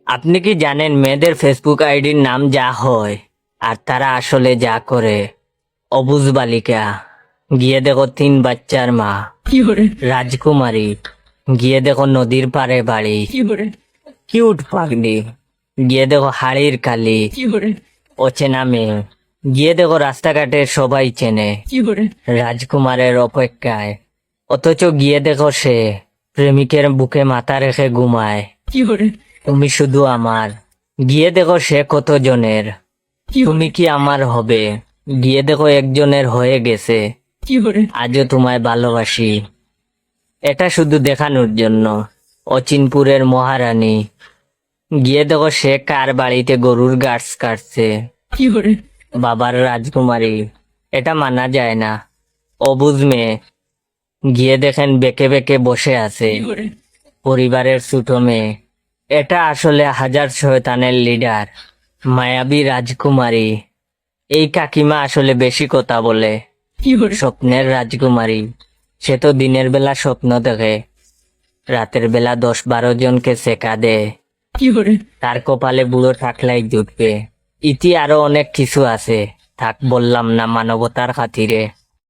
আপনি কি জানেন মেয়েদের ফেসবুক আইডির নাম যা হয় আর তারা আসলে যা করে? অবুজ বালিকা, গিয়ে দেখো 3 বাচ্চার মা। রাজকুমারী, গিয়ে দেখো নদীর পাড়ে বাড়ি। কিউট পাগলি, গিয়ে দেখো হাড়ির কালি। অচেনা মেয়ে, গিয়ে দেখো রাস্তাঘাটে সবাই চেনে। রাজকুমারের অপেক্ষায়, অথচ গিয়ে দেখো সে প্রেমিকের বুকে মাথা রেখে ঘুমায়। তুমি শুধু আমার, গিয়ে দেখো সে কত জনের। তুমি কি আমার হবে? গিয়ে দেখো একজনের হয়ে গেছে। আজও তোমায় ভালোবাসি। এটা শুধু দেখানোর জন্য। অচিনপুরের মহারানী, গিয়ে দেখো সে কার বাড়িতে গরুর ঘাস কাটছে। বাবার রাজকুমারী, এটা মানা যায় না। অবুঝ মেয়ে, গিয়ে দেখেন বেঁকে বেঁকে বসে আছে। পরিবারের ছোট মেয়ে, এটা আসলে হাজার শয়তানের লিডার। মায়াবী রাজকুমারী, এই কাকিমা আসলে বেশি কথা বলে। স্বপ্নের রাজকুমারী, সে তো দিনের বেলা স্বপ্ন দেখে, রাতের বেলা 10-12 জনকে সেকা দেয়। তার কপালে বুড়ো থাকলাই জুটবে। ইতি আরো অনেক কিছু আছে, থাক বললাম না মানবতার খাতিরে।